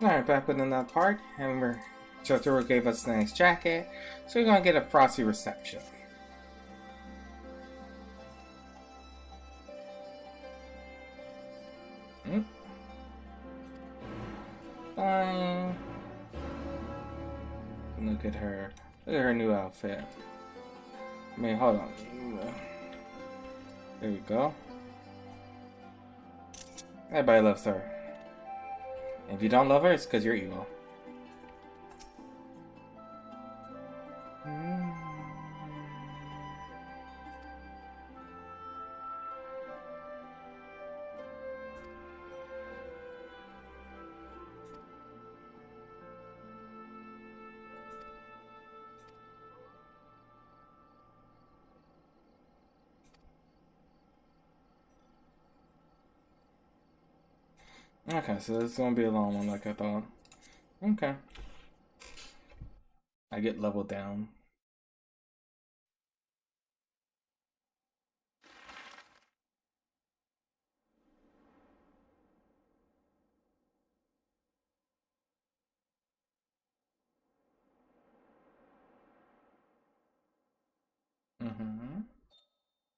Alright, back with another part, and Jotaro gave us a nice jacket, so we're gonna get a frosty reception. Fine. Look at her. Look at her new outfit. I mean, hold on. There we go. Everybody loves her. If you don't love her, it's because you're evil. Okay, so this is gonna be a long one like I thought. Okay. I get leveled down.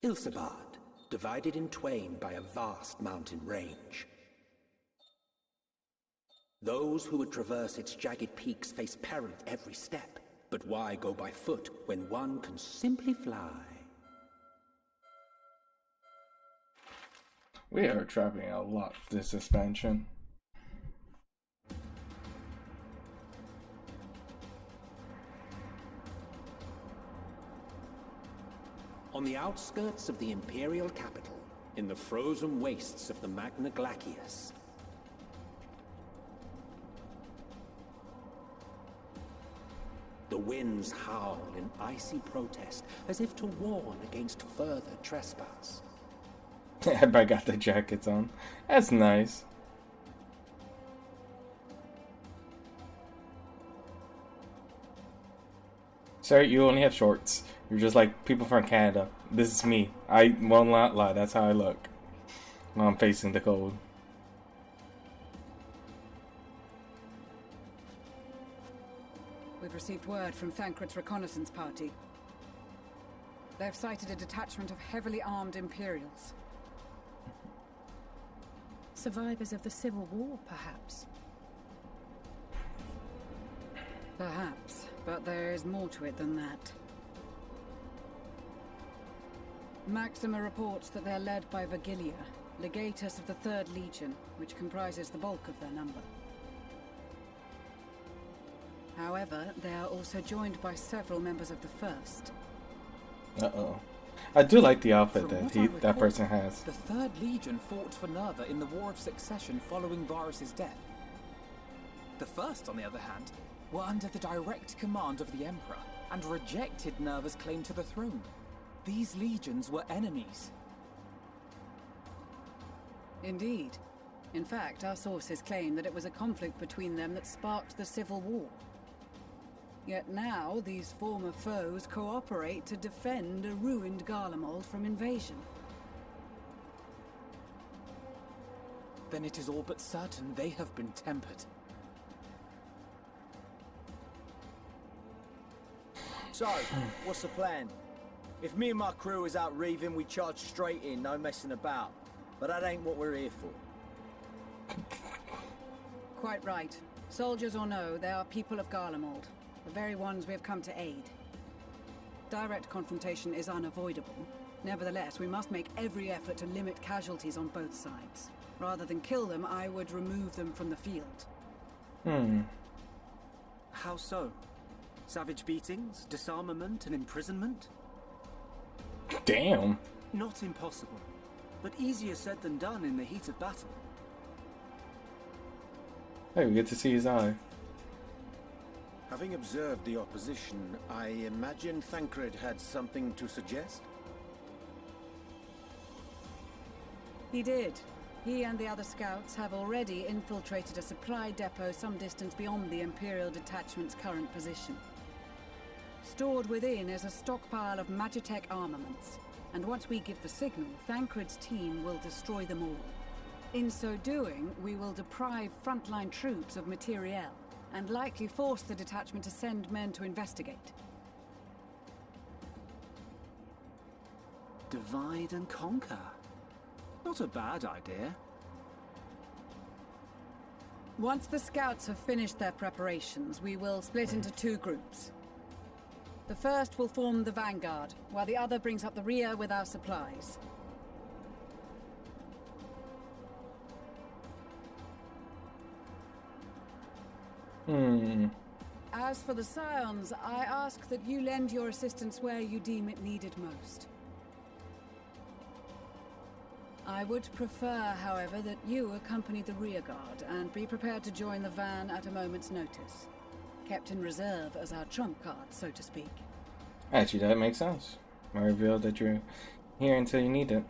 Ilsabad, divided in twain by a vast mountain range. Those who would traverse its jagged peaks face peril at every step. But why go by foot when one can simply fly? We are traveling a lot this expansion. On the outskirts of the Imperial capital, in the frozen wastes of the Magna Glacius, the winds howl in icy protest, as if to warn against further trespass. Everybody got their jackets on. That's nice. Sorry, you only have shorts. You're just like people from Canada. This is me. I will not lie. That's how I look when I'm facing the cold. We've received word from Thancred's reconnaissance party. They've sighted a detachment of heavily armed Imperials. Survivors of the Civil War, perhaps? Perhaps, but there is more to it than that. Maxima reports that they're led by Vergilia, legatus of the 3rd Legion, which comprises the bulk of their number. However, they are also joined by several members of the 1st. Uh-oh. I do like the outfit From that that person has. The 3rd Legion fought for Nerva in the War of Succession following Varus's death. The 1st, on the other hand, were under the direct command of the Emperor and rejected Nerva's claim to the throne. These legions were enemies. Indeed. In fact, our sources claim that it was a conflict between them that sparked the Civil War. Yet now, these former foes cooperate to defend a ruined Garlemald from invasion. Then it is all but certain they have been tempered. So, what's the plan? If me and my crew is out reaving, we charge straight in, no messing about. But that ain't what we're here for. Quite right. Soldiers or no, they are people of Garlemald. The very ones we have come to aid. Direct confrontation is unavoidable. Nevertheless, we must make every effort to limit casualties on both sides. Rather than kill them, I would remove them from the field. How so? Savage beatings, disarmament, and imprisonment? Damn. Not impossible, but easier said than done in the heat of battle. Hey, we get to see his eye. Having observed the opposition, I imagine Thancred had something to suggest? He did. He and the other scouts have already infiltrated a supply depot some distance beyond the Imperial detachment's current position. Stored within is a stockpile of Magitech armaments, and once we give the signal, Thancred's team will destroy them all. In so doing, we will deprive frontline troops of materiel, and likely force the detachment to send men to investigate. Divide and conquer. Not a bad idea. Once the scouts have finished their preparations, we will split into 2 groups. The first will form the vanguard, while the other brings up the rear with our supplies. As for the Scions, I ask that you lend your assistance where you deem it needed most. I would prefer, however, that you accompany the rearguard and be prepared to join the van at a moment's notice. Kept in reserve as our trump card, so to speak. Actually, that makes sense. I revealed that you're here until you need it.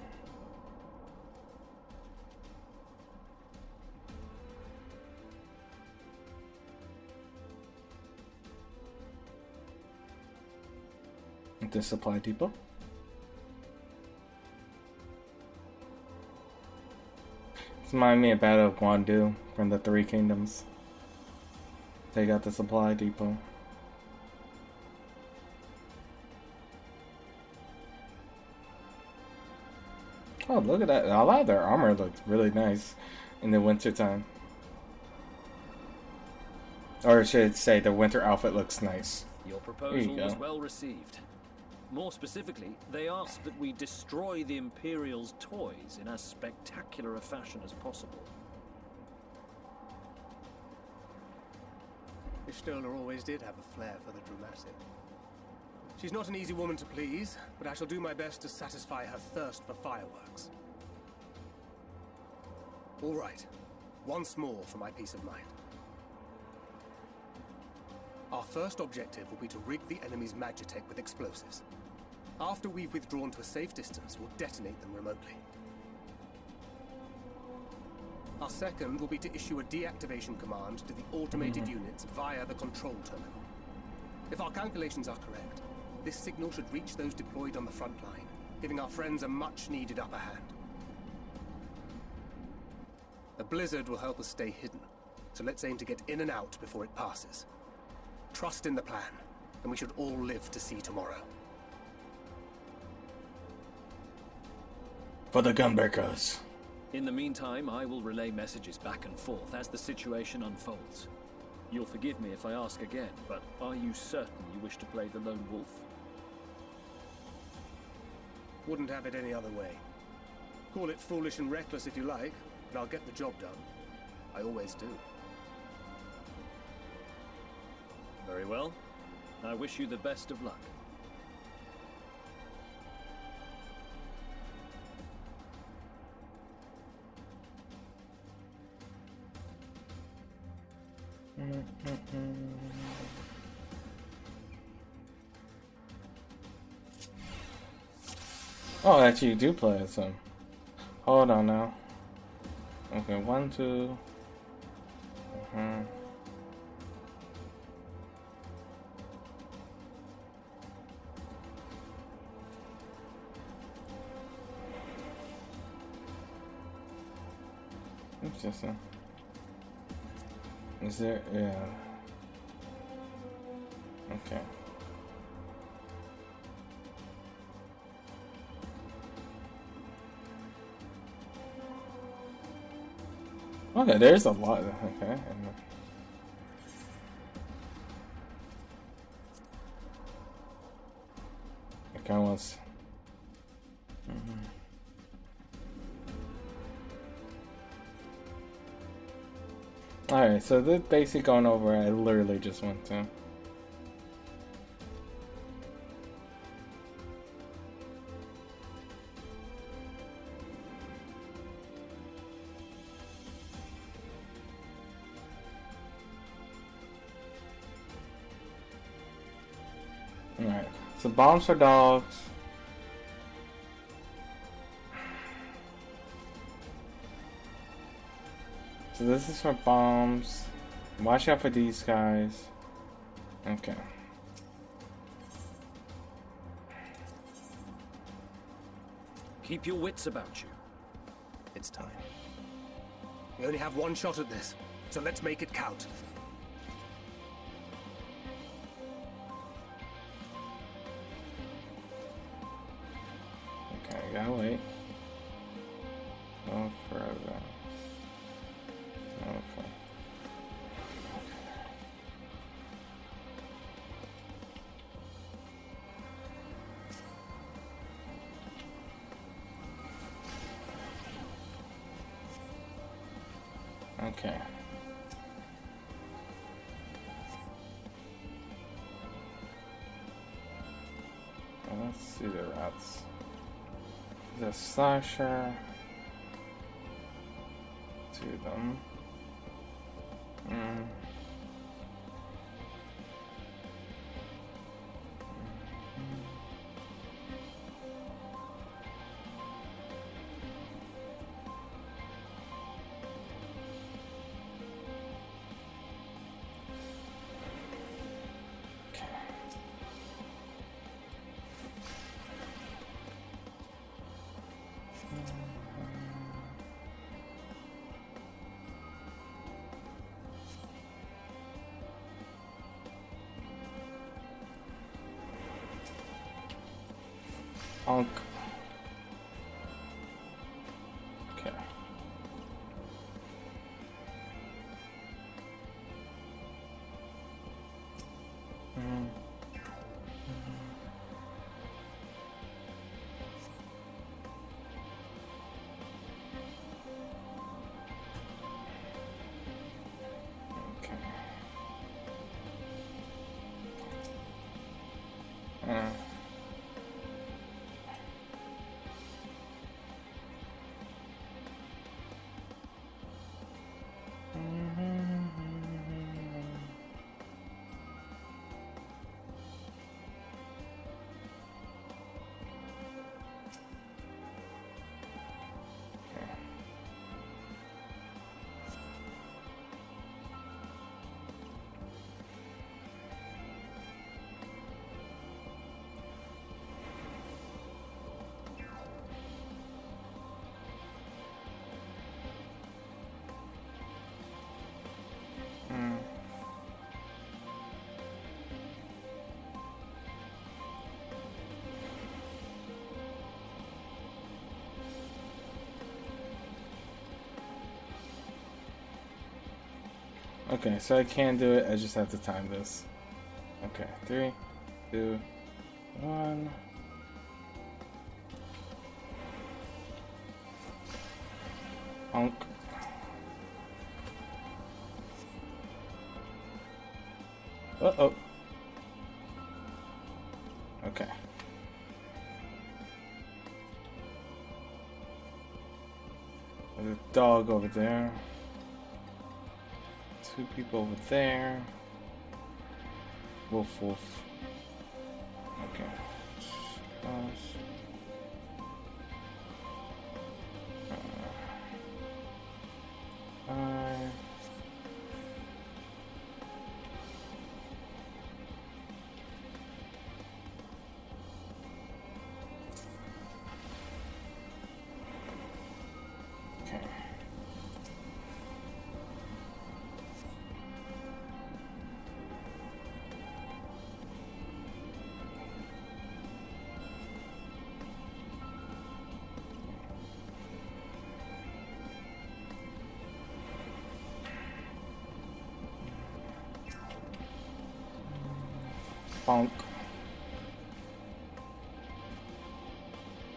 At the supply depot. This reminds me of Battle of Guandu from the Three Kingdoms. They got the supply depot. Oh, look at that. A lot of their armor looks really nice in the winter time. Or I should say the winter outfit looks nice. Your proposal was well received. More specifically, they asked that we destroy the Imperial's toys in as spectacular a fashion as possible. Ishtola always did have a flair for the dramatic. She's not an easy woman to please, but I shall do my best to satisfy her thirst for fireworks. All right, once more for my peace of mind. Our first objective will be to rig the enemy's Magitech with explosives. After we've withdrawn to a safe distance, we'll detonate them remotely. Our second will be to issue a deactivation command to the automated units via the control terminal. If our calculations are correct, this signal should reach those deployed on the front line, giving our friends a much-needed upper hand. A blizzard will help us stay hidden, so let's aim to get in and out before it passes. Trust in the plan, and we should all live to see tomorrow. For the gunbreakers. In the meantime, I will relay messages back and forth as the situation unfolds. You'll forgive me if I ask again, but are you certain you wish to play the lone wolf? Wouldn't have it any other way. Call it foolish and reckless if you like, but I'll get the job done. I always do. Very well. I wish you the best of luck. Oh, actually, you do play it, so. Hold on now. Okay, 1, 2. Interesting. Is there? Yeah. Okay. Okay, there's a lot. Okay. It kind of was. Alright, so this basically going over I literally just went to. Alright, so bombs for dogs. So this is for bombs. Watch out for these guys. Okay. Keep your wits about you. It's time. We only have one shot at this, so let's make it count. Okay, I gotta wait. No further. No further. Okay. Well, let's see the routes. The slasher to them. Honk. Okay. Okay, so I can do it, I just have to time this. Okay, 3, 2, 1. Honk. Uh-oh. Okay. There's a dog over there. 2 people over there. Wolf, wolf. Okay. Bonk.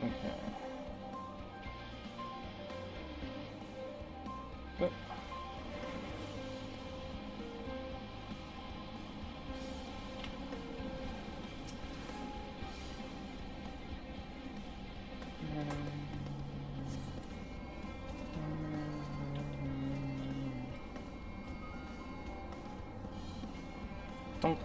Okay. What? Donk.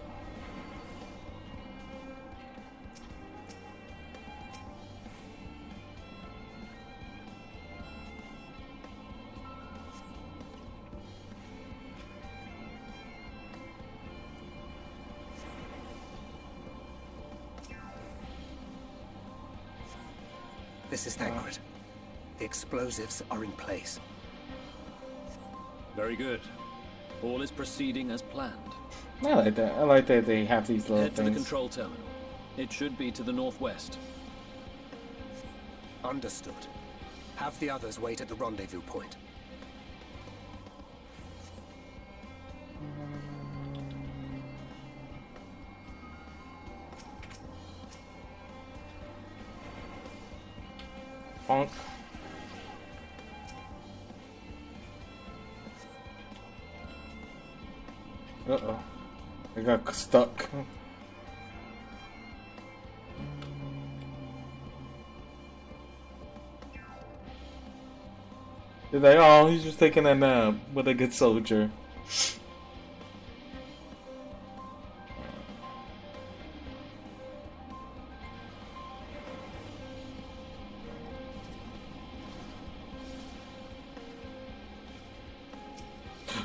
This is Thancred. The explosives are in place. Very good. All is proceeding as planned. I like that. I like that they have these little Head to the things. control terminal. It should be to the northwest. Understood. Have the others wait at the rendezvous point. Bonk. Uh-oh. I got stuck. They're like, oh, he's just taking a nap with a good soldier.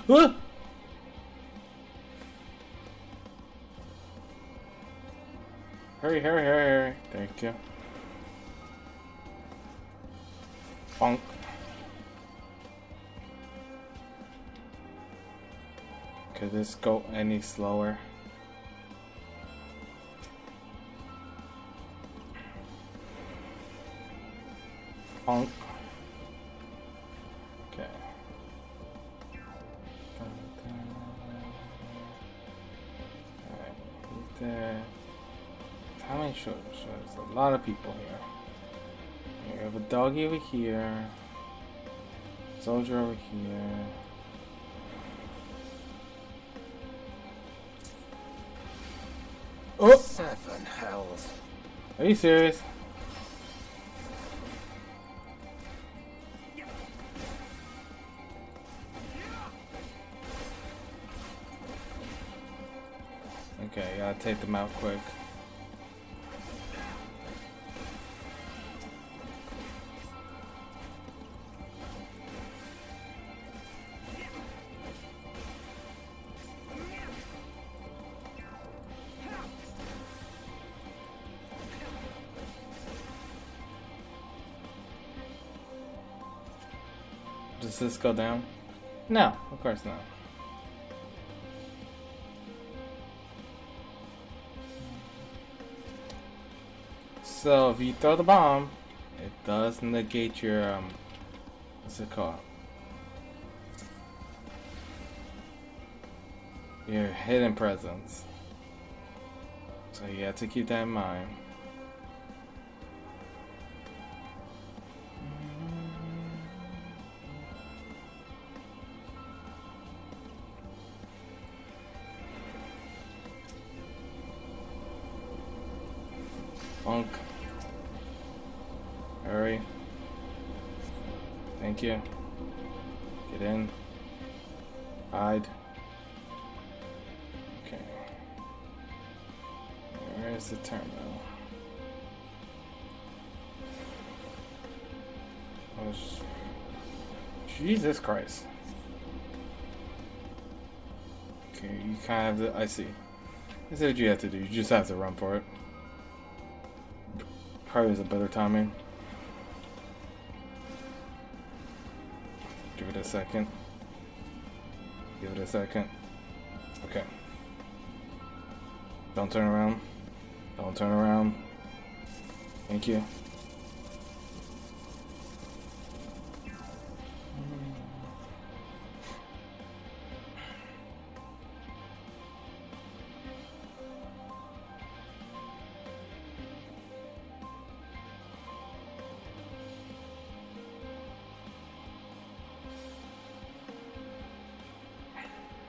Ah! Hurry, hurry, hurry, hurry. Thank you. Bonk. Could this go any slower? Bonk. Okay. Alright, he's there. How many shows? There's a lot of people here. We have a doggy over here. Soldier over here. Oh! 7 hells. Are you serious? Okay, gotta take them out quick. Does this go down? No, of course not. So if you throw the bomb, it does negate your what's it called? Your hidden presence. So you have to keep that in mind. Bonk. Hurry. Thank you. Get in. Hide. Okay. Where's the terminal? Oh, Jesus Christ. Okay, you kind of have to. I see. I see what you have to do. You just have to run for it. Probably is a better timing. Give it a second. Give it a second. Okay. Don't turn around. Don't turn around. Thank you.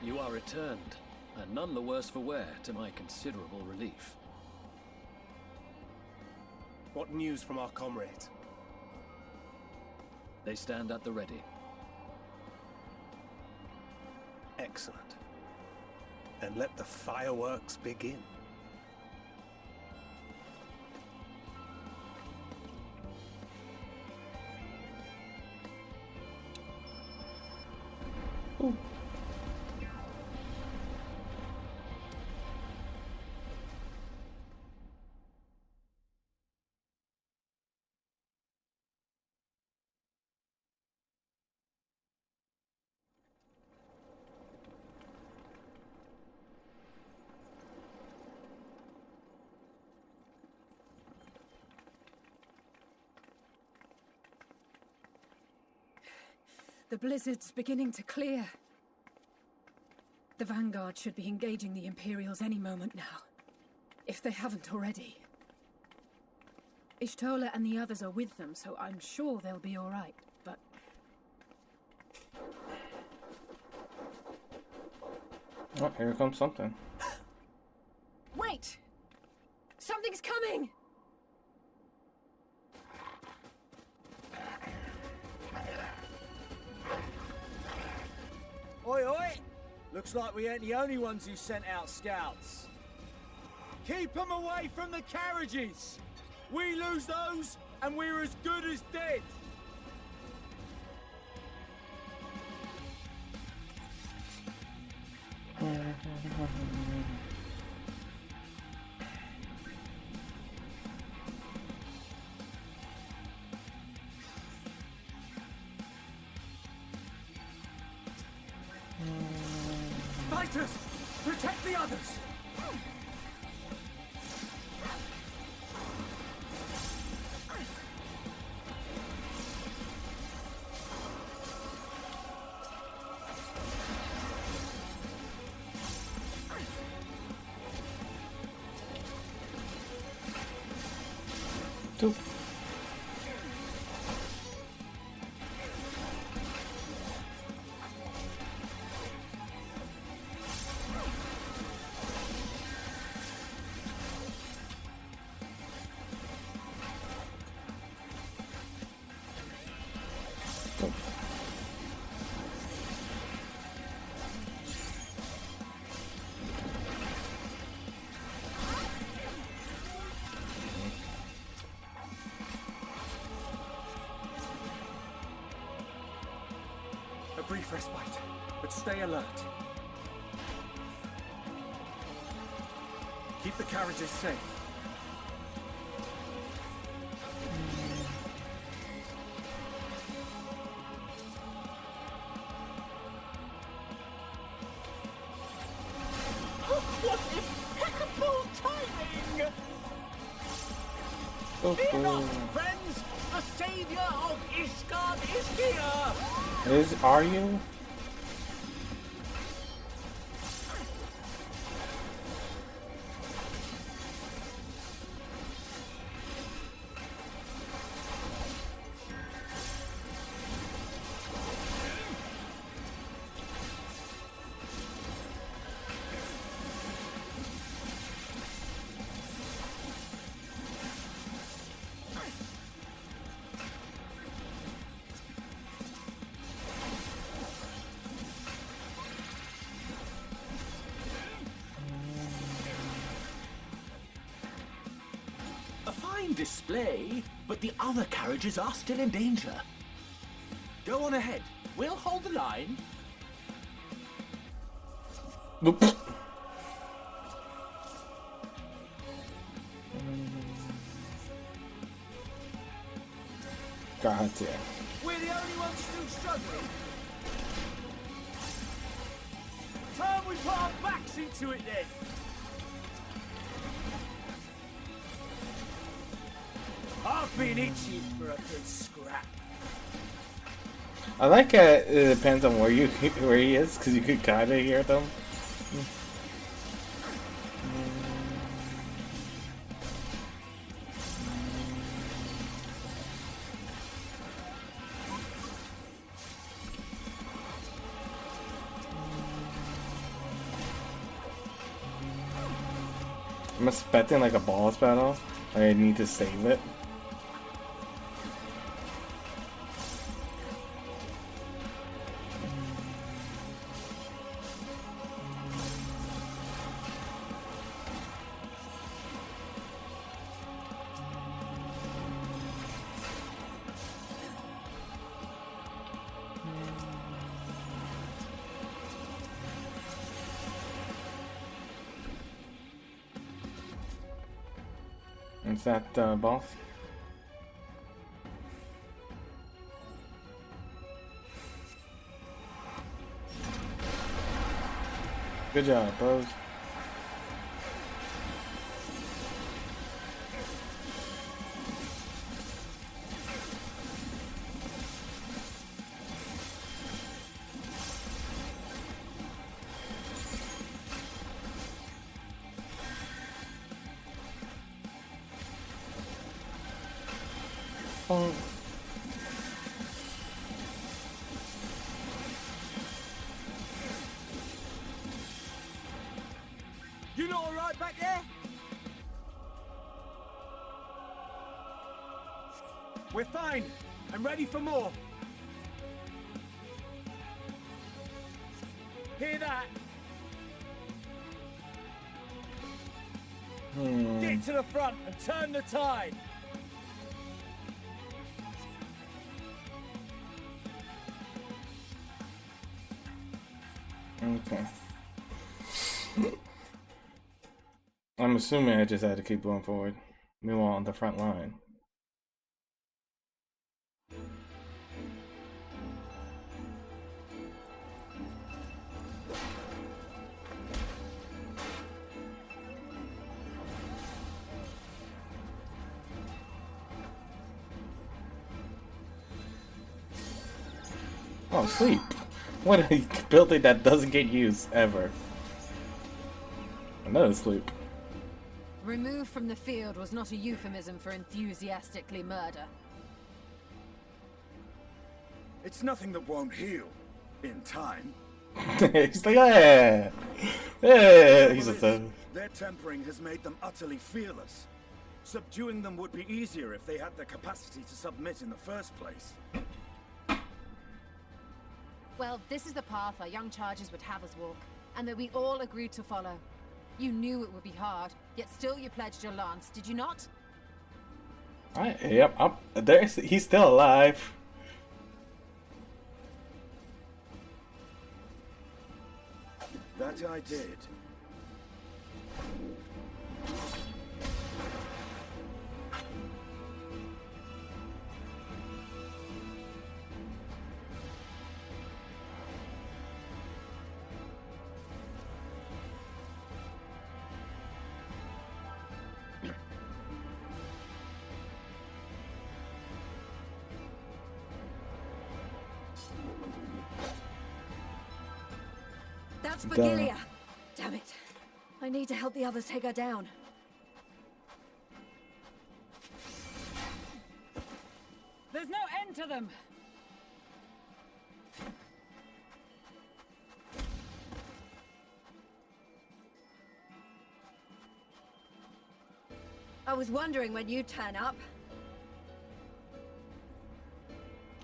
You are returned, and none the worse for wear, to my considerable relief. What news from our comrades? They stand at the ready. Excellent. Then let the fireworks begin. Ooh. The blizzard's beginning to clear. The Vanguard should be engaging the Imperials any moment now, if they haven't already. Ishtola and the others are with them, so I'm sure they'll be all right, but... Oh, here comes something. Wait! Something's coming! Oi, oi! Looks like we ain't the only ones who sent out scouts. Keep them away from the carriages! We lose those, and we're as good as dead! Fighters! Protect the others! Doop. A brief respite, but stay alert. Keep the carriages safe. What impeccable timing! Oh, Fear not, cool. friends! The savior of Ishgard is here! Are you? Display, but the other carriages are still in danger. Go on ahead. We'll hold the line. Nope. God damn. We're the only ones still struggling. Time we put our backs into it then. I've been itching for a good scrap. I like it depends on where he is, because you could kind of hear them. I'm expecting like a boss battle. I need to save it. Is that boss? Good job, bros. phone. You lot all right back there? We're fine. I'm ready for more. Hear that? Get to the front and turn the tide. Okay. I'm assuming I just had to keep going forward. Meanwhile, on the front line. Oh, sleep. What a building that doesn't get used ever. Another sleep. Removed from the field was not a euphemism for enthusiastically murder. It's nothing that won't heal in time. He's like, yeah. Yeah. He's just Their tempering has made them utterly fearless. Subduing them would be easier if they had the capacity to submit in the first place. Well, this is the path our young charges would have us walk, and that we all agreed to follow. You knew it would be hard, yet still you pledged your lance, did you not? Yep, he's still alive. That I did. That's Vigilia. Damn it. I need to help the others take her down. There's no end to them. I was wondering when you'd turn up.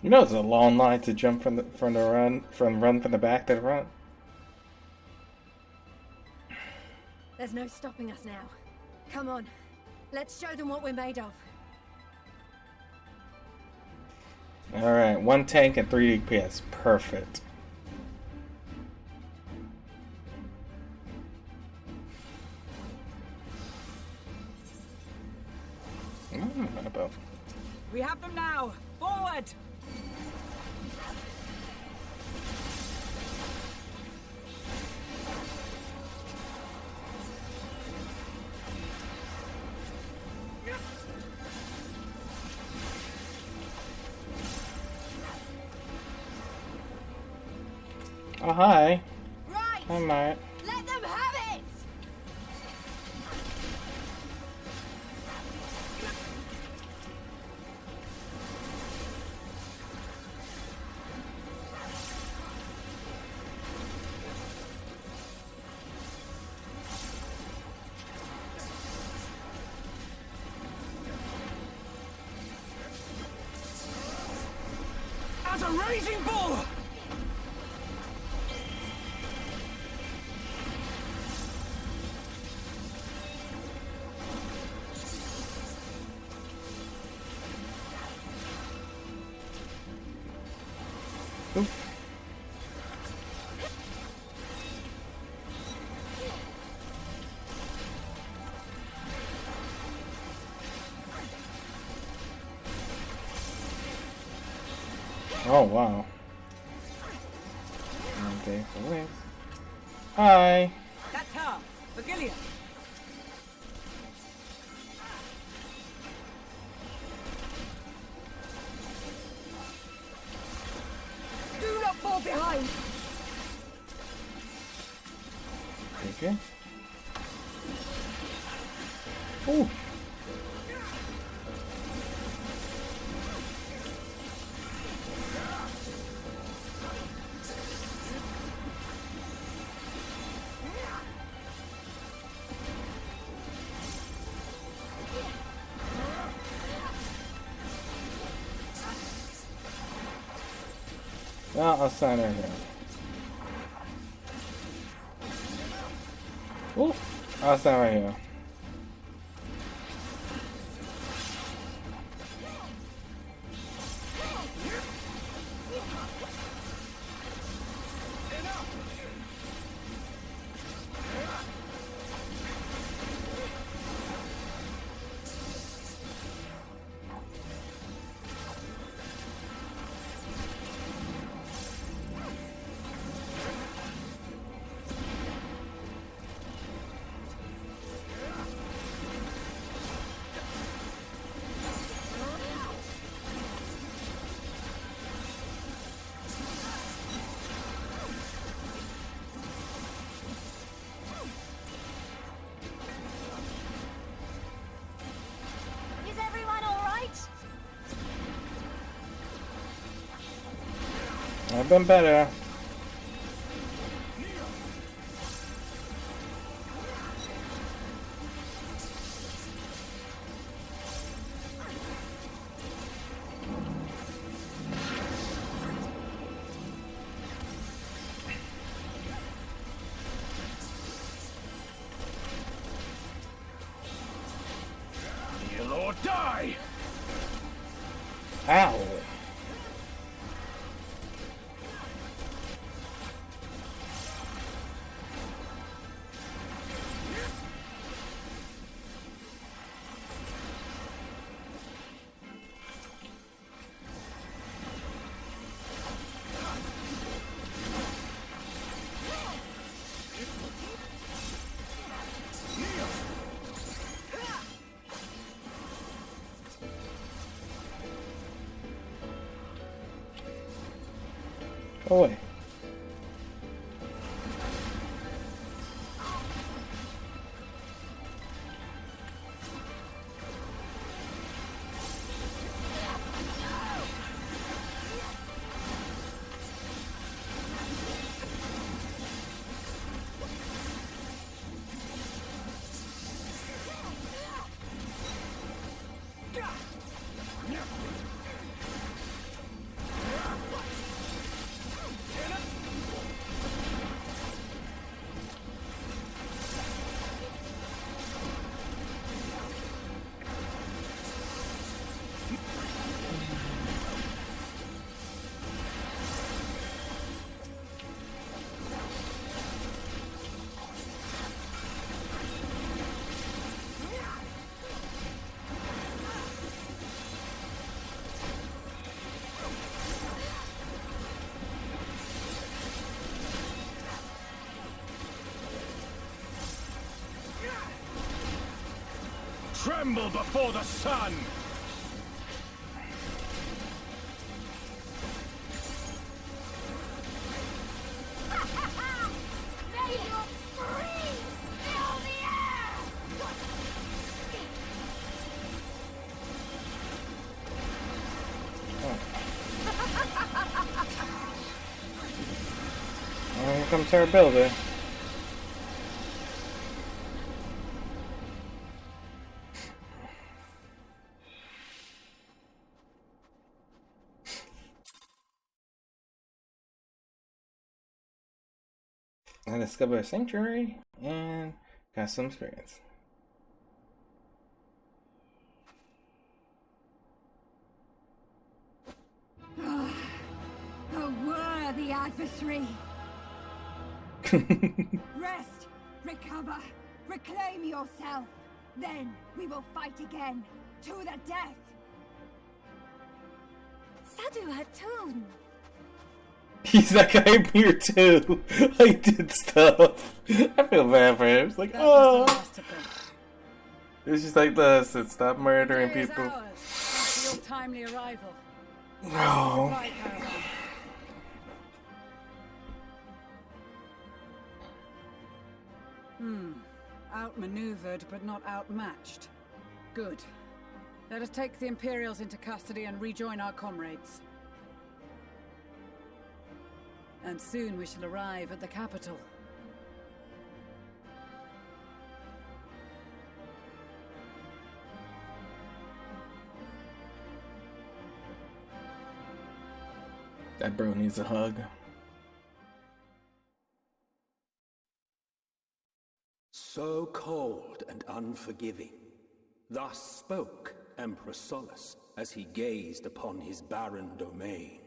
You know, it's a long line to jump from run from the back to the front. There's no stopping us now. Come on, let's show them what we're made of. All right, 1 tank and 3 DPS, perfect. We have them now. Forward. Oh, hi. Right! Hi, Matt. Let them have it! As a raging bull! Oh, wow. Okay, so wait. Hi. That's her. Vigilia. Do not fall behind! Okay. Ooh. Well, I'll sign her here. Ooh, I'll sign right here. Is everyone all right? I've been better. Kneel or die! Ow. Go away. Tremble before the sun! May you freeze! Fill the air! Well, here comes our builder. I discovered a sanctuary and got some experience. A worthy adversary. Rest, recover, reclaim yourself. Then we will fight again, to the death. Sadu Hatun! He's like, I'm here too. I did stuff. I feel bad for him. It's like, oh. It's just like this. And stop murdering people. Your timely arrival. No. Supply caravan. Outmaneuvered, but not outmatched. Good. Let us take the Imperials into custody and rejoin our comrades. And soon we shall arrive at the capital. That bro needs a hug. So cold and unforgiving. Thus spoke Emperor Solus as he gazed upon his barren domain.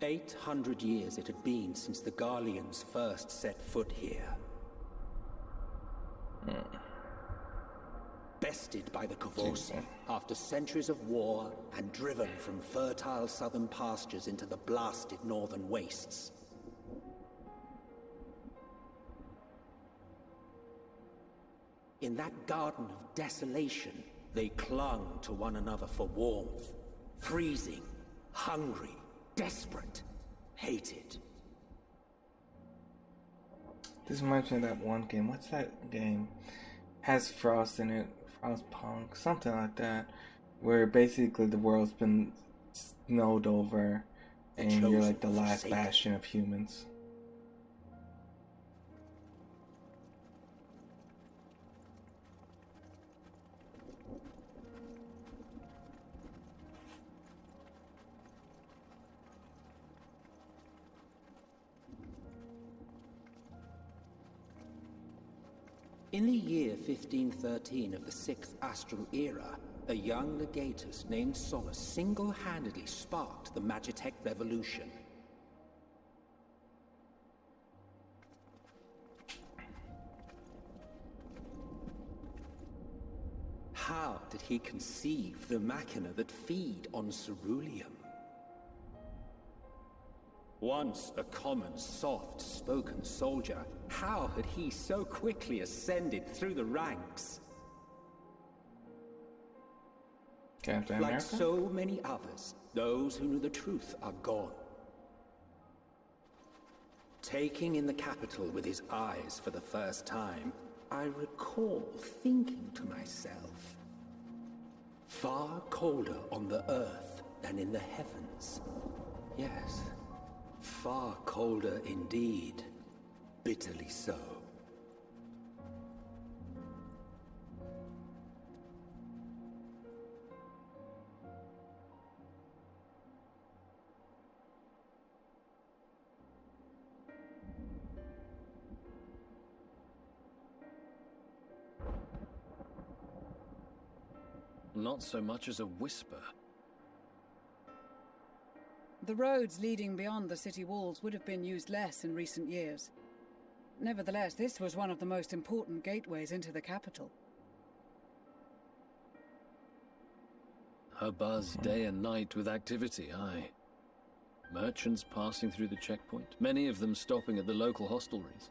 "800 years it had been since the Garleans first set foot here. Bested by the Kavosi after centuries of war and driven from fertile southern pastures into the blasted northern wastes. In that garden of desolation, they clung to one another for warmth, freezing, hungry, desperate, hated. This reminds me of that one game. What's that game? Has Frost in it. Frostpunk, something like that. Where basically the world's been snowed over and you're like the last bastion of humans. In the year 1513 of the 6th Astral Era, a young legatus named Solus single-handedly sparked the Magitech Revolution. How did he conceive the machina that feed on ceruleum? Once a common, soft-spoken soldier, how had he so quickly ascended through the ranks? Captain Like America? so many others, those who knew the truth are gone. Taking in the capital with his eyes for the first time, I recall thinking to myself, far colder on the earth than in the heavens. Yes. Far colder indeed. Bitterly so. Not so much as a whisper. The roads leading beyond the city walls would have been used less in recent years. Nevertheless, this was one of the most important gateways into the capital. A buzz day and night with activity, aye. Merchants passing through the checkpoint, many of them stopping at the local hostelries.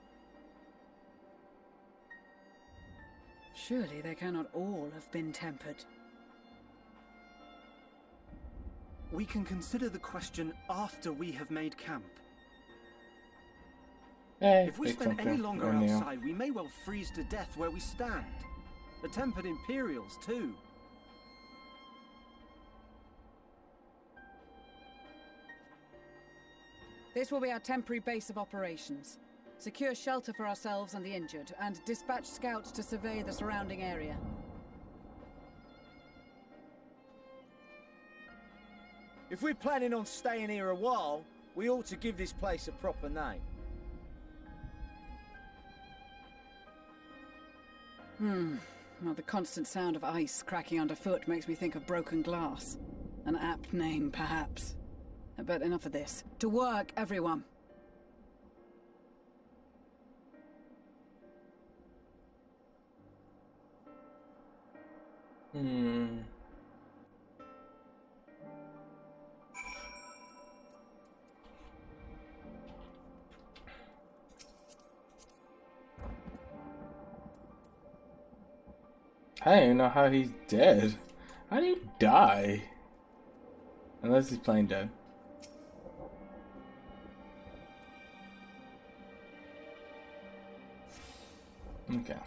Surely they cannot all have been tempered. We can consider the question after we have made camp. Hey, If we spend any longer outside, we may well freeze to death where we stand. The tempered Imperials, too. This will be our temporary base of operations. Secure shelter for ourselves and the injured, and dispatch scouts to survey the surrounding area. If we're planning on staying here a while, we ought to give this place a proper name. Well, the constant sound of ice cracking underfoot makes me think of broken glass. An apt name, perhaps. But enough of this. To work, everyone! I don't even know how he's dead. How do you die? Unless he's playing dead. Okay.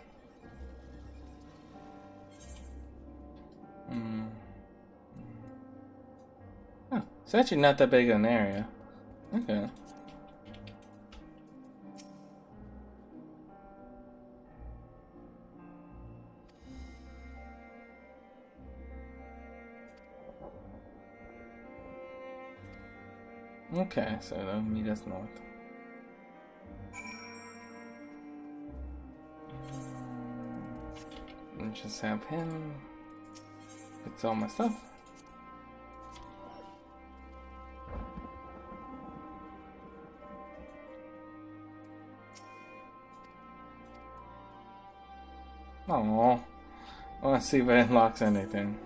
Oh, it's actually not that big of an area. Okay. Okay, so they'll meet us north. And just have him fix all my stuff. Oh, I want to see if it unlocks anything.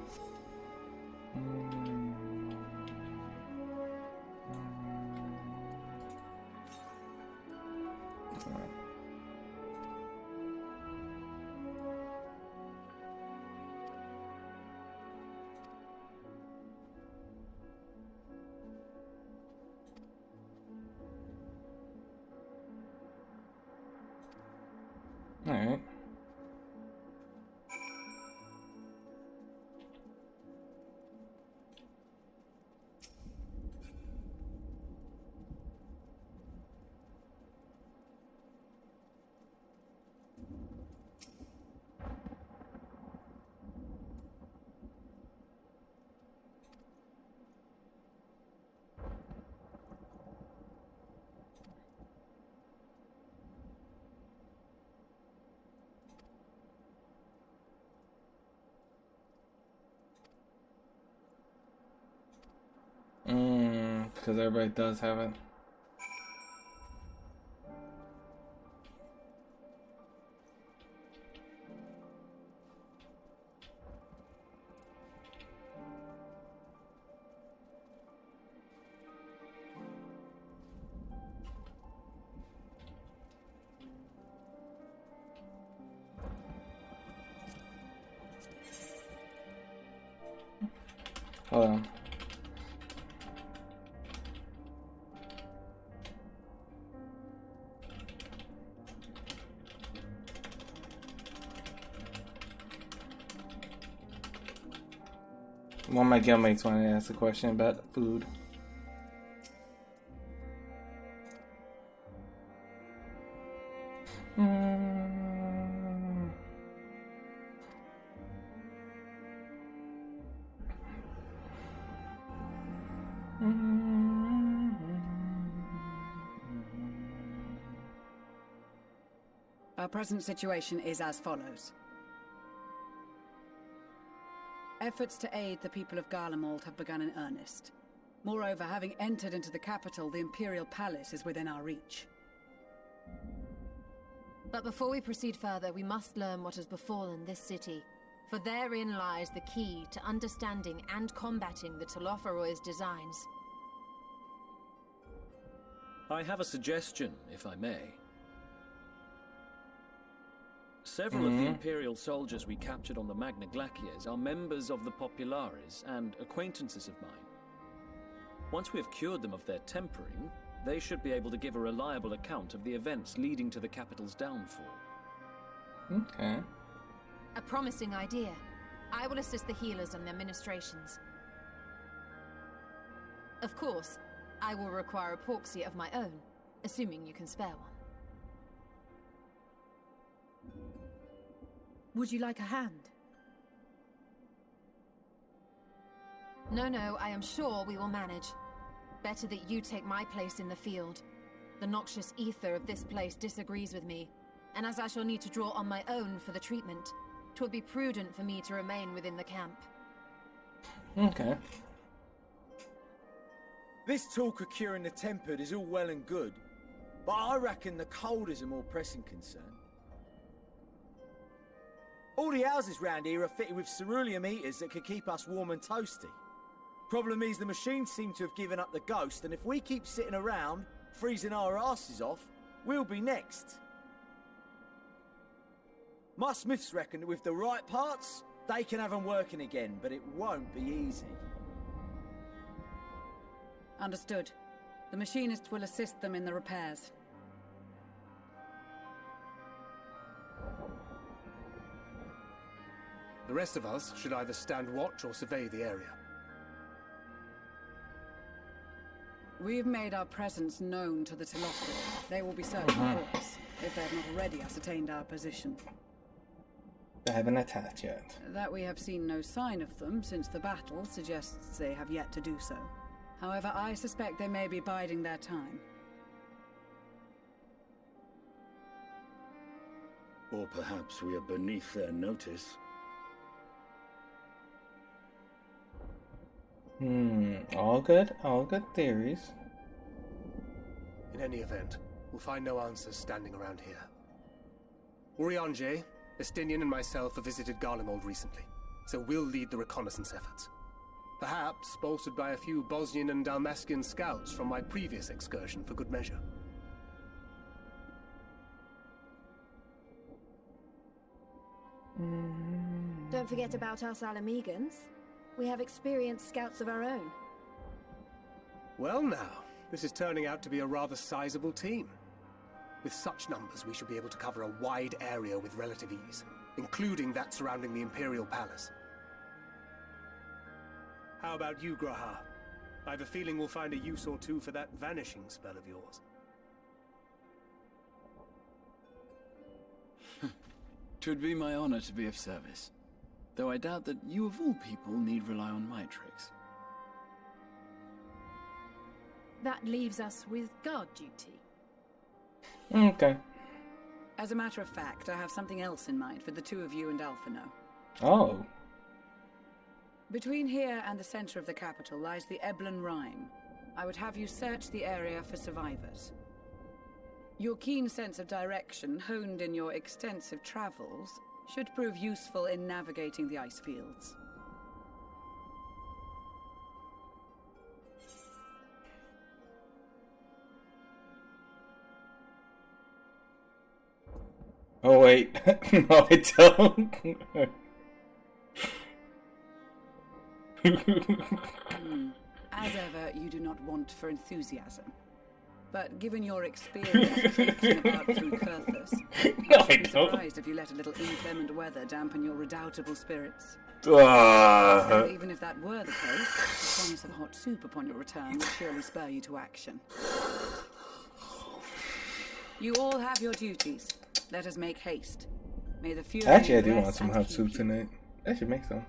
All right. Because everybody does have it. Hold on. One of my guildmates wanted to ask a question about food. Our present situation is as follows. Efforts to aid the people of Garlemald have begun in earnest. Moreover, having entered into the capital, the Imperial Palace is within our reach. But before we proceed further, we must learn what has befallen this city. For therein lies the key to understanding and combating the Telophoroid's designs. I have a suggestion, if I may. Several of the Imperial soldiers we captured on the Magna Glaciers are members of the Populares and acquaintances of mine. Once we have cured them of their tempering, they should be able to give a reliable account of the events leading to the capital's downfall. Okay. A promising idea. I will assist the healers on their ministrations. Of course, I will require a porksy of my own, assuming you can spare one. Would you like a hand? No, I am sure we will manage. Better that you take my place in the field. The noxious ether of this place disagrees with me, and as I shall need to draw on my own for the treatment, 'twould be prudent for me to remain within the camp. Okay. This talk of curing the tempered is all well and good, but I reckon the cold is a more pressing concern. All the houses round here are fitted with ceruleum heaters that could keep us warm and toasty. Problem is, the machines seem to have given up the ghost, and if we keep sitting around, freezing our asses off, we'll be next. My smiths reckon that with the right parts, they can have them working again, but it won't be easy. Understood. The machinist will assist them in the repairs. The rest of us should either stand watch or survey the area. We've made our presence known to the Telophoroid. They will be searching for us, if they have not already ascertained our position. They haven't attacked yet. That we have seen no sign of them since the battle suggests they have yet to do so. However, I suspect they may be biding their time. Or perhaps we are beneath their notice. All good theories. In any event, we'll find no answers standing around here. Urianger, Estinian and myself have visited Garlemald recently, so we'll lead the reconnaissance efforts. Perhaps bolstered by a few Bosnian and Dalmatian scouts from my previous excursion for good measure. Don't forget about us Alamegans. We have experienced scouts of our own. Well now, this is turning out to be a rather sizable team. With such numbers, we should be able to cover a wide area with relative ease, including that surrounding the Imperial Palace. How about you, Graha? I have a feeling we'll find a use or two for that vanishing spell of yours. Twould be my honor to be of service. Though I doubt that you of all people need rely on my tricks. That leaves us with guard duty. Okay. As a matter of fact, I have something else in mind for the two of you and Alphino. Oh. Between here and the center of the capital lies the Eblan Rhine. I would have you search the area for survivors. Your keen sense of direction, honed in your extensive travels, should prove useful in navigating the ice fields. Oh wait, no I don't. As ever, you do not want for enthusiasm. But given your experience traipsing about through Kurthus, I would be surprised if you let a little inclement weather dampen your redoubtable spirits. And even if that were the case, the promise of hot soup upon your return would surely spur you to action. You all have your duties. Let us make haste. May the fury Actually, I do want rest some and hot keep soup you. tonight. I should make some.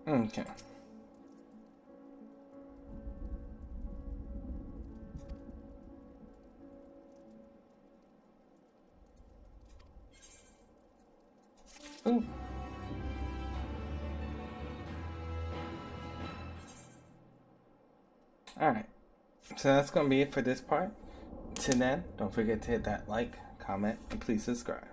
Okay. Ooh. Alright. So that's going to be it for this part. Till then, don't forget to hit that like, comment, and please subscribe.